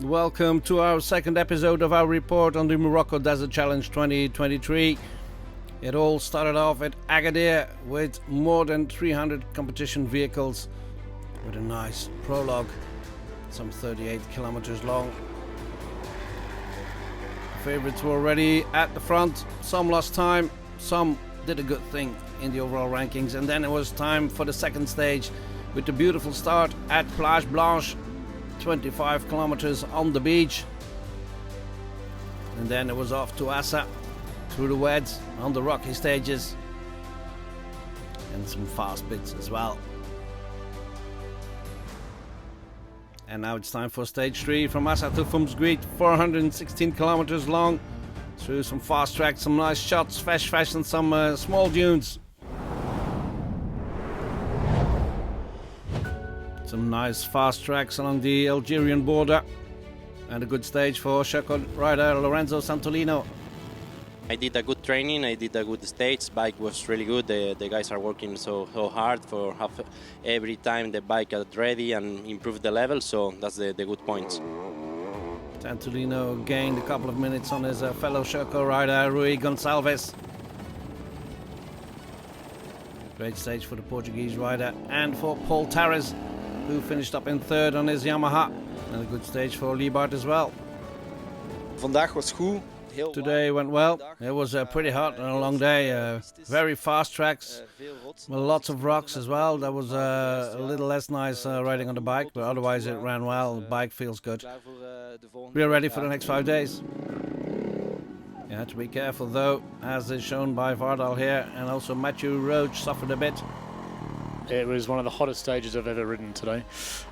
welcome to our second episode of our report on the Morocco Desert Challenge 2023. It all started off at Agadir with more than 300 competition vehicles with a nice prologue, some 38 kilometers long. The favorites were already at the front, some lost time, some did a good thing in the overall rankings, and then it was time for the second stage with the beautiful start at Plage Blanche, 25 kilometers on the beach, and then it was off to Assa through the weds on the rocky stages and some fast bits as well. And now it's time for stage 3 from Assa to Foum Zguid, 416 kilometers long, through some fast tracks, some nice shots, fast and some small dunes. Some nice fast tracks along the Algerian border, and a good stage for Circle rider Lorenzo Santolino. I did a good training, I did a good stage, bike was really good, the guys are working so hard for have every time the bike got ready and improve the level, so that's the good points. Santolino gained a couple of minutes on his fellow Circle rider Rui Gonçalves. Great stage for the Portuguese rider and for Paul Tarres, who finished up in third on his Yamaha, and a good stage for Liebart as well. Vandaag was goed. Today went well. It was pretty hot and a long day. Very fast tracks, lots of rocks as well. That was a little less nice riding on the bike, but otherwise it ran well. The bike feels good. We are ready for the next 5 days. You have to be careful though, as is shown by Vardal here, and also Matthew Roach suffered a bit. It was one of the hottest stages I've ever ridden today.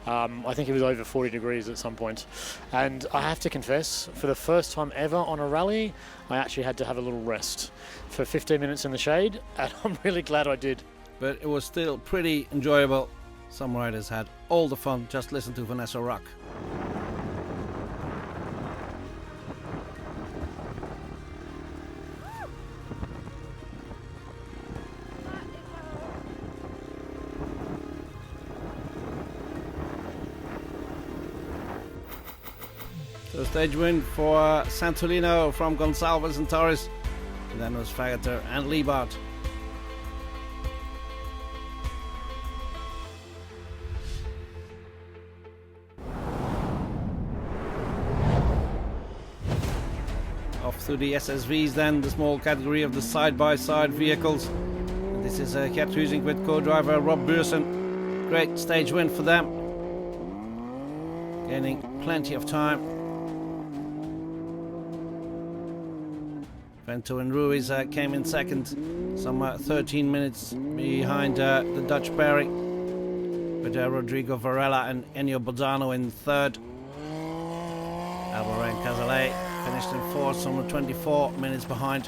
I think it was over 40 degrees at some point. And I have to confess, for the first time ever on a rally, I actually had to have a little rest for 15 minutes in the shade, and I'm really glad I did. But it was still pretty enjoyable. Some riders had all the fun. Just listen to Vanessa Rock. So stage win for Santolino from Gonçalves and Torres, and then it was Fagater and Liebart. Off through the SSVs then, the small category of the side-by-side vehicles. And this is Gert Huizing with co-driver Rob Beursen. Great stage win for them, gaining plenty of time. Vento and Ruiz came in second, some 13 minutes behind the Dutch pairing, with Rodrigo Varela and Ennio Bozzano in third. Alvaro and Cazalet finished in fourth, some 24 minutes behind.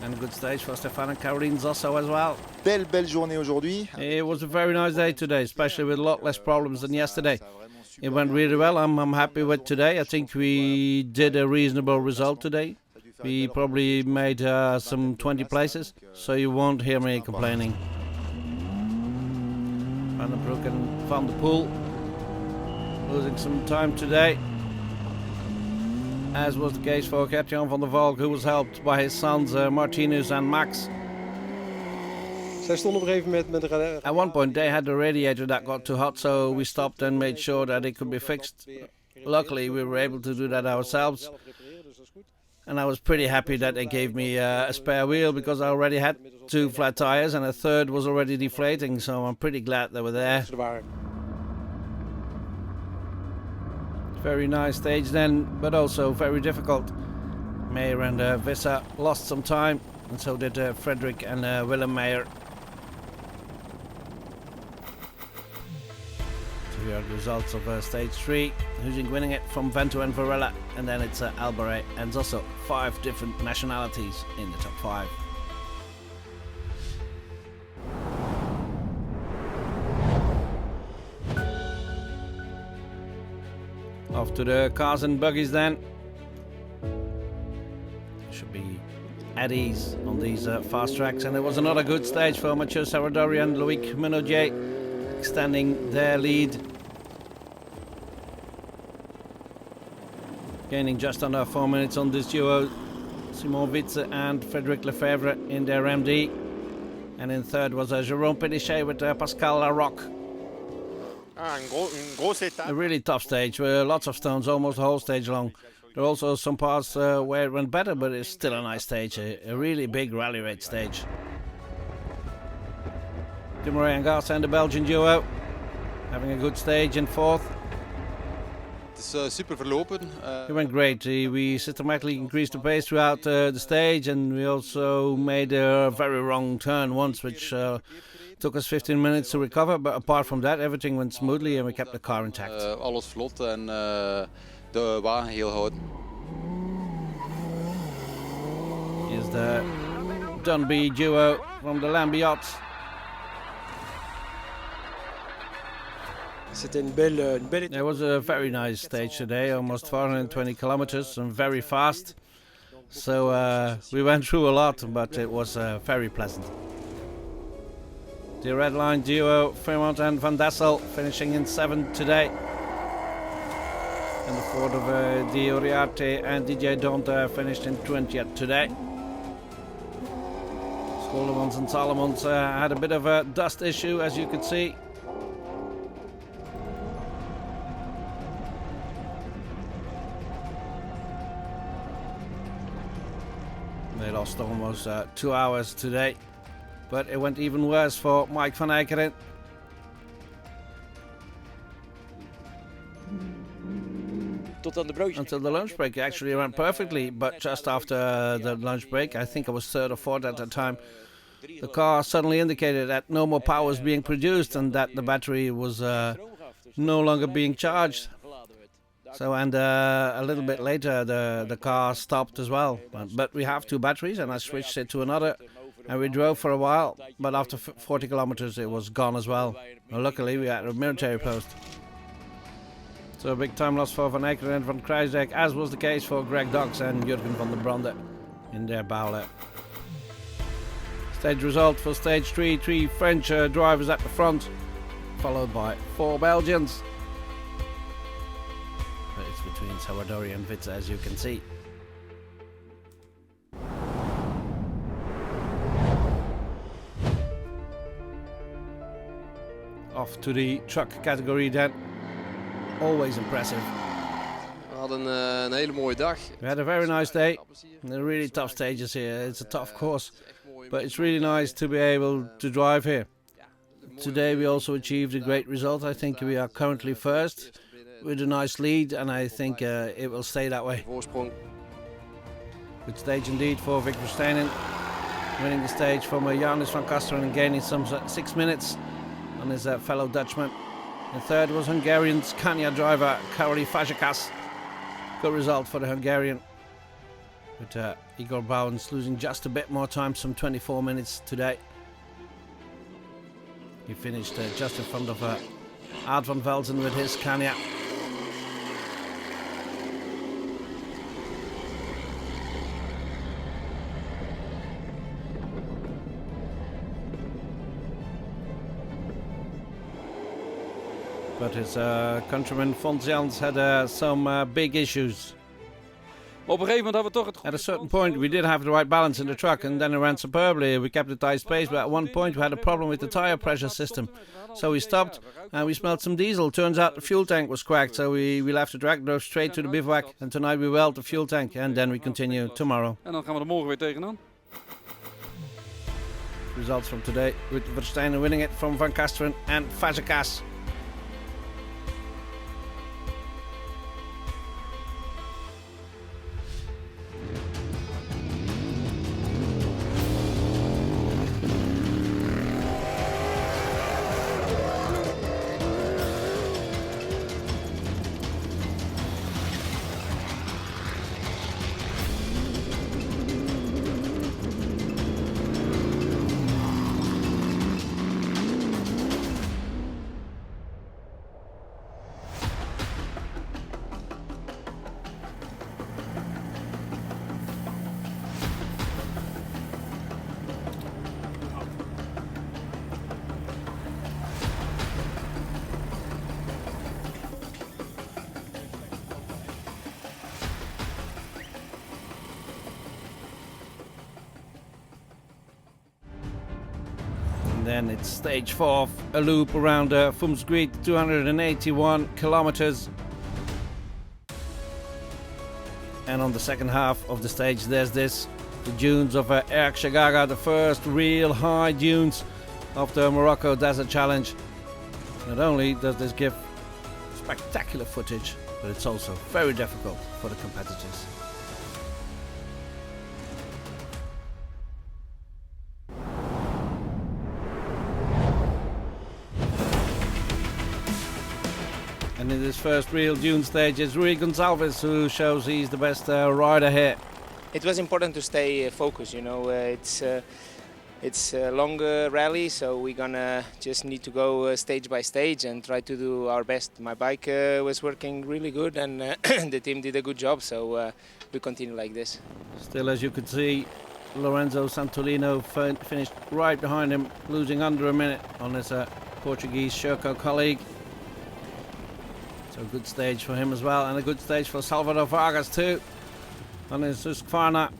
And a good stage for Stefan and Caroline Zosso as well. Belle journée aujourd'hui. It was a very nice day today, especially with a lot less problems than yesterday. It went really well. I'm happy with today. I think we did a reasonable result today. We probably made some 20 places, so you won't hear me complaining. Van den Broek and Van der Poel losing some time today, as was the case for Gert-Jan van der Valk, who was helped by his sons Martinus and Max. At one point they had the radiator that got too hot, so we stopped and made sure that it could be fixed. Luckily we were able to do that ourselves. And I was pretty happy that they gave me a spare wheel, because I already had 2 flat tires and a third was already deflating, so I'm pretty glad they were there. Very nice stage then, but also very difficult. Meyer and Visser lost some time, and so did Frederick and Willem Meyer. So here are the results of stage 3. Huizing winning it from Vento and Varela, and then it's Albaret and Zosso. 5 different nationalities in the top 5. Off to the cars and buggies then. Should be at ease on these fast tracks, and it was another good stage for Mathieu Sarradori and Loic Menaudier, extending their lead. gaining just under 4 minutes on this duo. Simon Witze and Frédéric Lefebvre in their MD. And in third was Jérôme Pénichet with Pascal Larocque. A really tough stage with lots of stones, almost the whole stage long. There are also some parts where it went better, but it's still a nice stage, a really big rally rate stage. Dumoulin and Garça and the Belgian duo having a good stage in fourth. Super verlopen. It went great. We systematically increased the pace throughout the stage, and we also made a very wrong turn once, which took us 15 minutes to recover. But apart from that, everything went smoothly and we kept the car intact. Alles vlot en de wagen heel houden. Here's the Dunby duo from the Lambiot. It was a very nice stage today, almost 420 kilometers and very fast. So we went through a lot, but it was very pleasant. The Red Line duo, Fremont and Van Dessel, finishing in 7th today. And the Ford of Di Oriarte and DJ Donta finished in 20th today. Scholemans and Solomons had a bit of a dust issue, as you could see. They lost almost 2 hours today, but it went even worse for Mike van Eekeren. Until the lunch break, it actually ran perfectly, but just after the lunch break, I think I was third or fourth at the time, the car suddenly indicated that no more power was being produced and that the battery was no longer being charged. So, and a little bit later the car stopped as well, but we have two batteries and I switched it to another and we drove for a while, but after 40 kilometers it was gone as well. Luckily we had a military post. So a big time loss for Van Eekeren and Van Kruijsdijk, as was the case for Greg Dux and Jurgen van der Brande in their Bouwler. Stage result for stage 3, 3 French drivers at the front, followed by 4 Belgians. But it's between Salvadori and Witze, as you can see. Off to the truck category then. Always impressive. We hadden een hele mooie dag. We had a very nice day. The really tough stages here. It's a tough course, but it's really nice to be able to drive here. Today we also achieved a great result. I think we are currently first with a nice lead, and I think it will stay that way. Good stage indeed for Vic Verstenen, winning the stage from Janis van Kasteren and gaining some 6 minutes on his fellow Dutchman. And third was Hungarian Scania driver Karoli Fazekas. Good result for the Hungarian, with Igor Bowens losing just a bit more time, some 24 minutes today. He finished just in front of Aard van Velzen with his Scania. But his countryman Fons Jans had some big issues. At a certain point we did have the right balance in the truck and then it ran superbly. We kept a tight space, but at one point we had a problem with the tire pressure system. So we stopped and we smelled some diesel. Turns out the fuel tank was cracked, so we left the track, drove straight to the bivouac, and tonight we weld the fuel tank and then we continue tomorrow. En dan gaan we er morgen weer tegenaan. Results from today, with Verstenen winning it from Van Kasteren and Fazekas. then it's stage 4, a loop around Foum Zguid, 281 kilometers. And on the second half of the stage, there's the dunes of Erg Shagaga, the first real high dunes of the Morocco Desert Challenge. Not only does this give spectacular footage, but it's also very difficult for the competitors. And in this first real dune stage, it's Rui Gonçalves who shows he's the best rider here. It was important to stay focused, you know. It's a long rally, so we're gonna just need to go stage by stage and try to do our best. My bike was working really good, and the team did a good job, so we continue like this. Still, as you could see, Lorenzo Santolino finished right behind him, losing under a minute on his Portuguese Sherco colleague. So good stage for him as well, and a good stage for Salvador Vargas too. On his Husqvarna,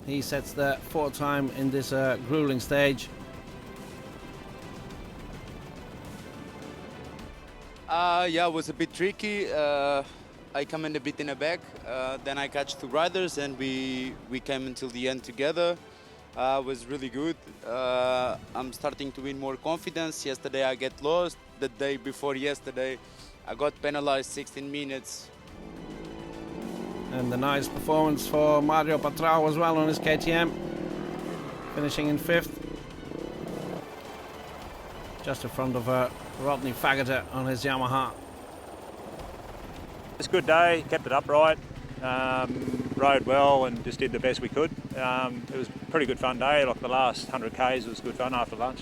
he sets the 4th time in this grueling stage. Yeah, it was a bit tricky. I come in a bit in the back, then I catch 2 riders, and we came until the end together. It was really good. I'm starting to win more confidence. Yesterday I get lost. The day before yesterday I got penalized 16 minutes. And the nice performance for Mario Patrao as well on his KTM, finishing in 5th. Just in front of Rodney Faggoter on his Yamaha. It's a good day, kept it upright, rode well and just did the best we could. It was a pretty good fun day, like the last 100 Ks was good fun after lunch.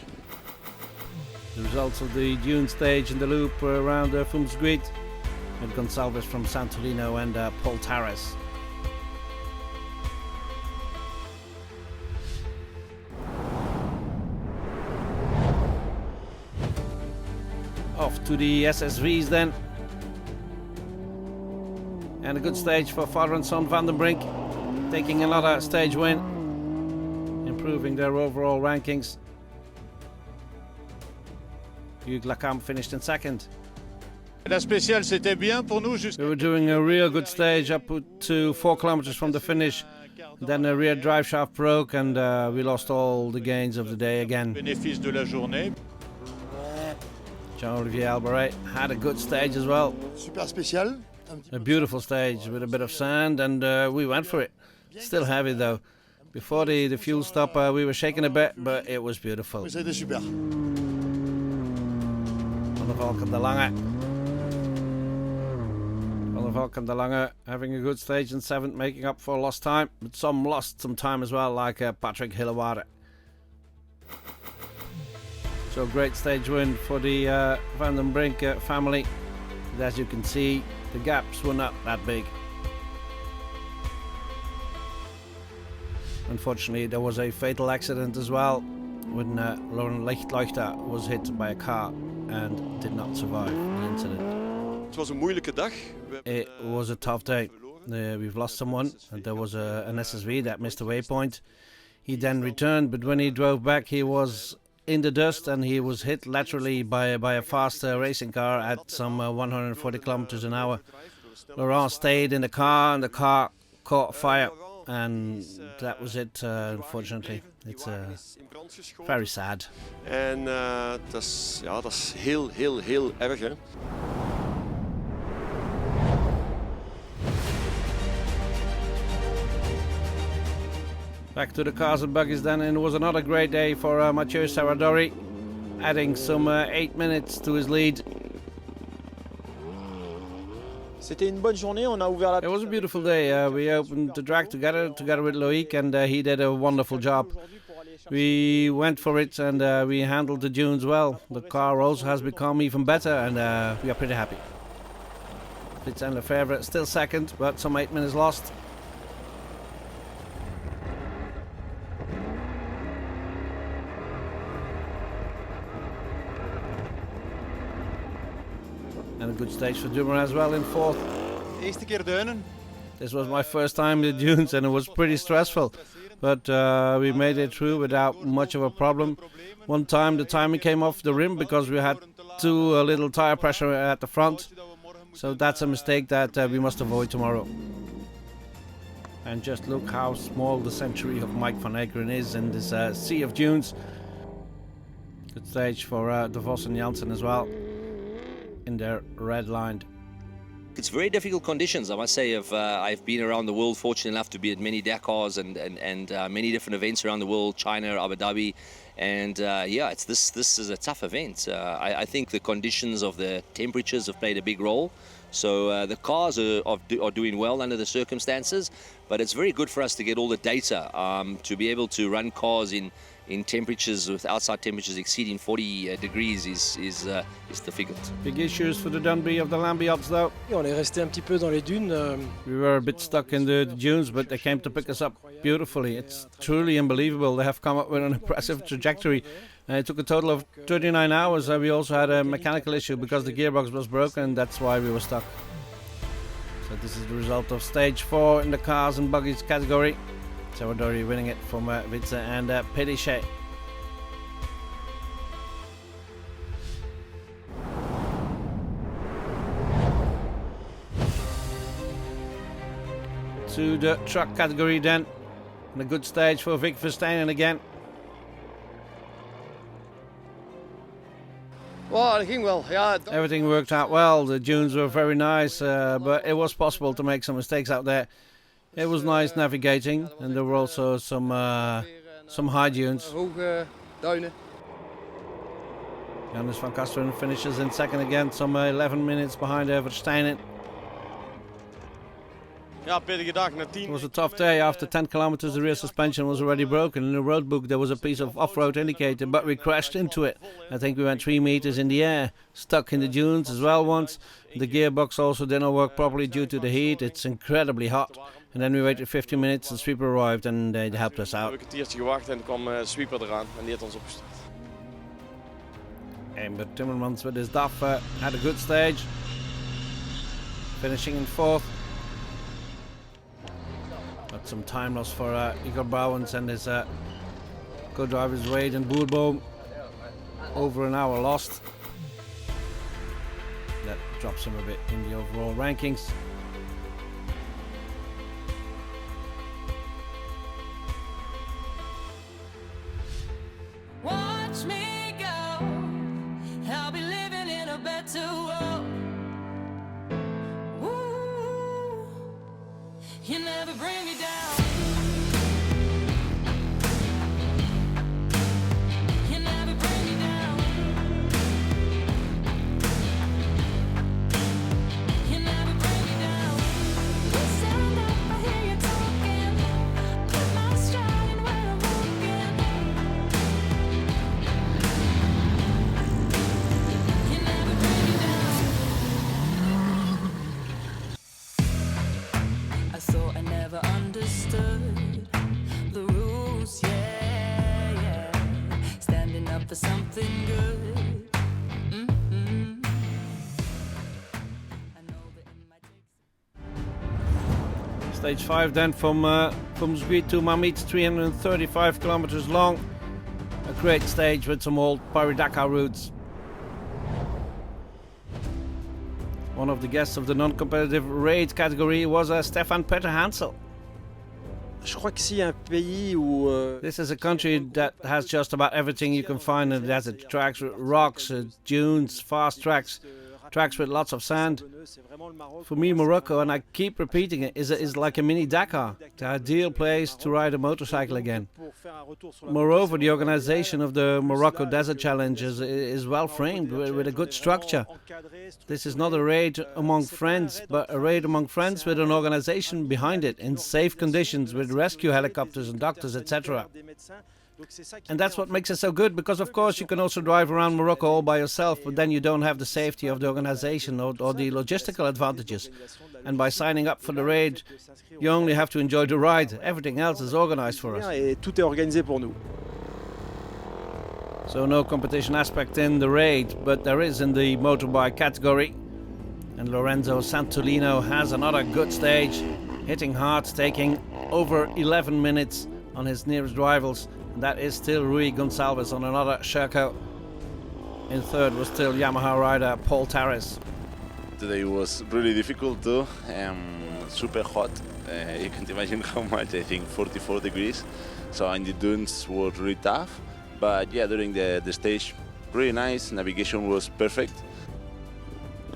The results of the dune stage in the loop around Foum Zguid, with Gonçalves from Santolino and Paul Tarras. Off to the SSVs then. And a good stage for father and son Van den Brink, taking another stage win, improving their overall rankings. Hugues Lacamp finished in 2nd. We were doing a real good stage up to 4 kilometers from the finish. Then a rear drive shaft broke and we lost all the gains of the day again. Jean-Olivier Albaret had a good stage as well. A beautiful stage with a bit of sand, and we went for it. Still heavy though. Before the fuel stop we were shaking a bit, but it was beautiful. Valken de Lange. Valken de Lange having a good stage in 7th, making up for lost time, but some lost some time as well, like Patrick Hilleware. So great stage win for the Van den Brink family. And as you can see, the gaps were not that big. Unfortunately, there was a fatal accident as well when Lauren Lichtleuchter was hit by a car and did not survive the incident. It was a tough day. We've lost someone, and there was an SSV that missed a waypoint. He then returned, but when he drove back he was in the dust and he was hit laterally by a fast racing car at some 140 kilometers an hour. Laurent stayed in the car and the car caught fire, and that was it, unfortunately. It's very sad. En dat is heel erg, hè. Back to the cars and buggies then, and it was another great day for Mathieu Sarradori, adding some 8 minutes to his lead. It was a beautiful day. We opened the track together with Loic, and he did a wonderful job. We went for it and we handled the dunes well. The car also has become even better, and we are pretty happy. Fitz and Lefebvre still 2nd, but some 8 minutes lost. And a good stage for Dumoulin as well in 4th. Eerste keer duinen. This was my first time in the dunes and it was pretty stressful. but we made it through without much of a problem. One time the timing came off the rim because we had too little tire pressure at the front, so that's a mistake that we must avoid tomorrow. And just look how small the century of Mike van Egeren is in this sea of dunes. Good stage for De Vos and Janssen as well in their red line. It's very difficult conditions, I must say. I've been around the world, fortunate enough to be at many Dakars and many different events around the world, China, Abu Dhabi, and yeah, this is a tough event. I think the conditions of the temperatures have played a big role. So the cars are doing well under the circumstances, but it's very good for us to get all the data to be able to run cars in temperatures with outside temperatures exceeding 40 degrees is difficult. Big issues for the Dunby of the Lambiots though. On est resté un petit peu dans les dunes. We were a bit stuck in the dunes, but they came to pick us up beautifully. It's truly unbelievable. They have come up with an impressive trajectory. It took a total of 39 hours. We also had a mechanical issue because the gearbox was broken. That's why we were stuck. So this is the result of stage 4 in the cars and buggies category. Salvadori winning it from Witze and Pédichet. To the truck category then. And a good stage for Vic Verstenen again. Well, ging wel. Ja, everything worked out well. The dunes were very nice, but it was possible to make some mistakes out there. It was nice navigating, and there were also some high dunes. Hoge duinen. Jonas van Kasteren finishes in second again, some 11 minutes behind Verstenen. It was a tough day. After 10 kilometers, the rear suspension was already broken. In the road book, there was a piece of off-road indicator, but we crashed into it. I think we went 3 meters in the air, stuck in the dunes as well once. The gearbox also didn't work properly due to the heat. It's incredibly hot. And then we waited 15 minutes, the sweeper arrived and they helped us out. But Timmermans with his DAF had a good stage, finishing in 4th. Got some time loss for Igor Brouwens and his co-drivers Wade and Boerboom. Over an hour lost. That drops him a bit in the overall rankings. Watch me go. I'll be living in a better world. Ooh, you never bring me down. You never bring me down. You never bring me down. You stand up, I hear you talking. Put my stride in where I'm walking. You never bring me down. I thought I never understood the rules, yeah. Standing up for something good. I know that it might take Stage 5 then from Foum Zguid to Mamit, 335 kilometers long. A great stage with some old Paris-Dakar routes. One of the guests of the non-competitive raid category was Stefan Peter Hansel. Je crois qu'ici il y a un pays où This is a country that has just about everything you can find in the desert. Tracks with rocks, dunes, fast tracks, tracks with lots of sand. For me, Morocco, and I keep repeating it, is like a mini Dakar, the ideal place to ride a motorcycle again. Moreover, the organization of the Morocco Desert Challenge is well framed with a good structure. This is not a raid among friends, but a raid among friends with an organization behind it, in safe conditions, with rescue helicopters and doctors, etc. And that's what makes it so good, because of course you can also drive around Morocco all by yourself, but then you don't have the safety of the organization or the logistical advantages. And by signing up for the raid, you only have to enjoy the ride. Everything else is organized for us. et tout est organisé pour nous. So no competition aspect in the raid, but there is in the motorbike category. And Lorenzo Santolino has another good stage, hitting hard, taking over 11 minutes on his nearest rivals, and that is still Rui Gonçalves on another Sherco. In third was still Yamaha rider Paul Tarris. Today was really difficult too, super hot. You can't imagine how much, I think 44 degrees. So in the dunes was really tough, but yeah, during the stage, really nice, navigation was perfect.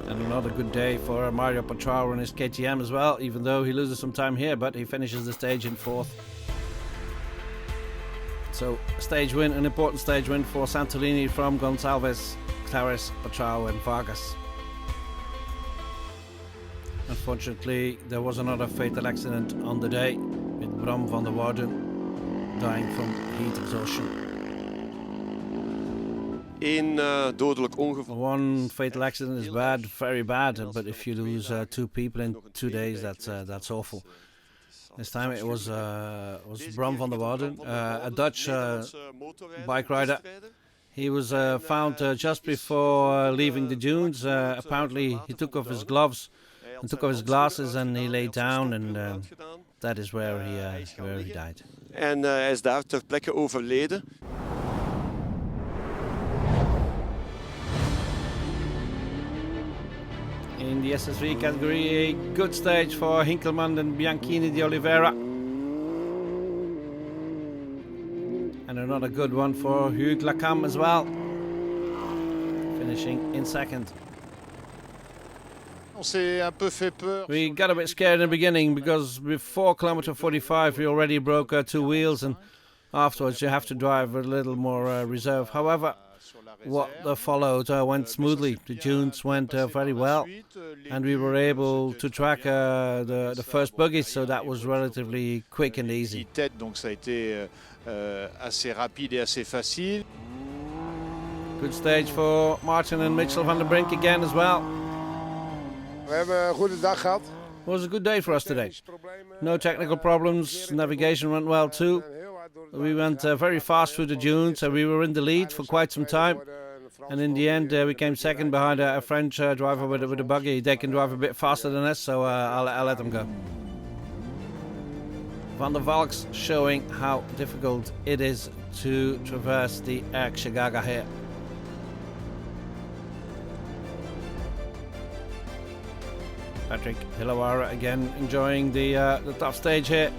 And another good day for Mario Pacharo and his KTM as well, even though he loses some time here, but he finishes the stage in fourth. So, stage win, an important stage win for Santolini from Gonçalves, Tarris, Pacharo and Vargas. Unfortunately, there was another fatal accident on the day, with Bram van der Waarden dying from heat exhaustion. One fatal accident is bad, very bad, but if you lose 2 people in 2 days, that's awful. This time it was Bram van der Waarden, a Dutch bike rider. He was found just before leaving the dunes. Apparently he took off his gloves and took off his glasses and he lay down, and that is where he died. En hij is daar ter plekke overleden. In the SSV category, a good stage for Hinkelmann and Bianchini di Oliveira. And another good one for Hugues Lacam as well, finishing in second. We got a bit scared in the beginning because before kilometer 45 we already broke 2 wheels, and afterwards you have to drive a little more reserve. However, what followed went smoothly. The dunes went very well, and we were able to track the first buggy, so that was relatively quick and easy. Donc ça a été assez rapide et assez facile. Good stage for Martin and Mitchell van der Brink again as well. We hebben een goede dag gehad. It was a good day for us today. No technical problems, navigation went well too. We went very fast through the dunes, and we were in the lead for quite some time. And in the end, we came second behind a French driver with a buggy. They can drive a bit faster than us, so I'll let them go. Van der Valks showing how difficult it is to traverse the Erkshagaga here. Patrick Hilawara again enjoying the tough stage here.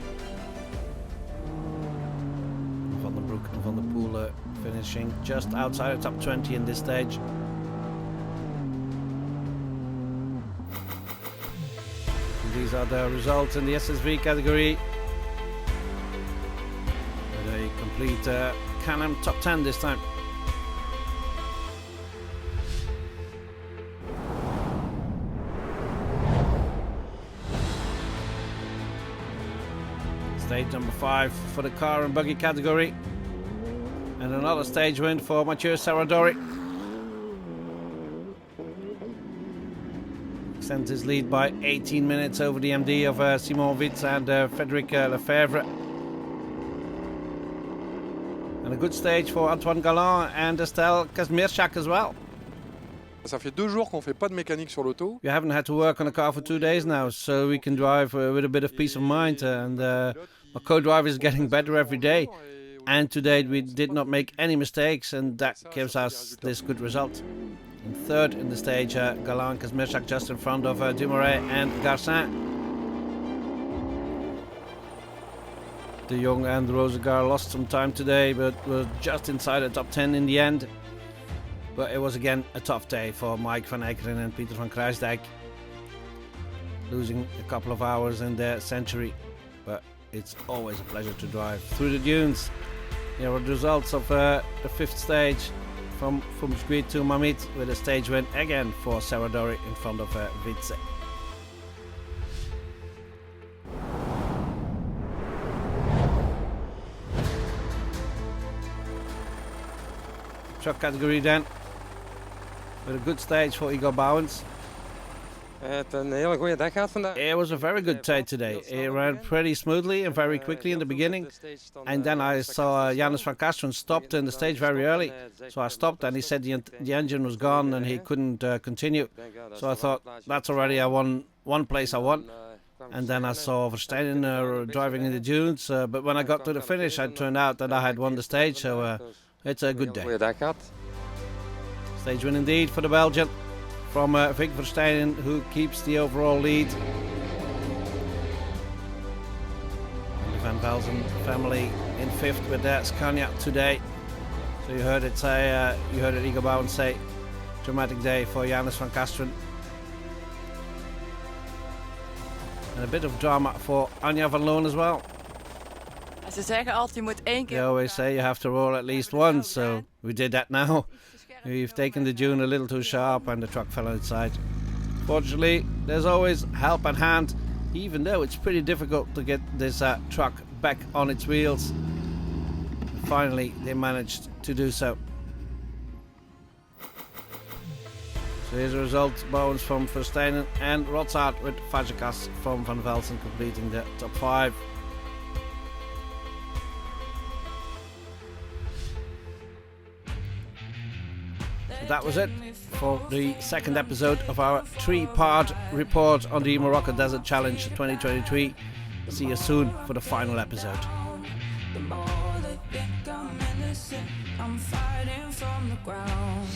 Van der Broek and Van der Poel finishing just outside the top 20 in this stage. And these are the results in the SSV category. With a complete Can-Am top 10 this time. Stage number 5 for the car and buggy category. And another stage win for Mathieu Sarradori. Extends his lead by 18 minutes over the MD of Simon Witz and Frédéric Lefebvre. And a good stage for Antoine Galland and Estelle Kazmierczak as well. Ça fait 2 jours qu'on fait pas de mécanique sur l'auto. We haven't had to work on the car for 2 days now, so we can drive with a bit of peace of mind. And our co-driver is getting better every day. And today we did not make any mistakes, and that gives us this good result. In third in the stage, Galland Kazmierczak just in front of Dumoulin and Garcin. De Jong and Rosegar lost some time today, but were just inside the top 10 in the end. But it was again a tough day for Mike van Ekeren and Peter van Kruisdijk, losing a couple of hours in their century. But it's always a pleasure to drive through the dunes. Here are the results of the 5th stage, from Foum Zguid to Mamit, with a stage win again for Sarradori in front of Witze. Truck category then, with a good stage for Igor Bouwens. It was a very good day today. It ran pretty smoothly and very quickly in the beginning. And then I saw Janus van Kasteren stopped in the stage very early. So I stopped, and he said the engine was gone and he couldn't continue. So I thought, that's already one place I won. and then I saw Verstappen driving in the dunes. But when I got to the finish, it turned out that I had won the stage, so it's a good day. Stage win indeed for the Belgian from Vic Verstappen, who keeps the overall lead. And the Van Velzen family in fifth with their Scania today. So you heard it Igor Bouwen say, dramatic day for Janus van Kasteren. And a bit of drama for Anja van Loon as well. Ze zeggen altijd, je moet één keer... They always say you have to roll at least once, so we did that now. We've taken the dune a little too sharp and the truck fell outside. Fortunately, there's always help at hand, even though it's pretty difficult to get this truck back on its wheels. Finally, they managed to do so. So here's the result: Bowens from Verstappen and Rotzart with Fazekas from Van Velzen completing the top 5. So that was it for the second episode of our 3-part report on the Morocco Desert Challenge 2023. See you soon for the final episode. I'm fighting from the ground.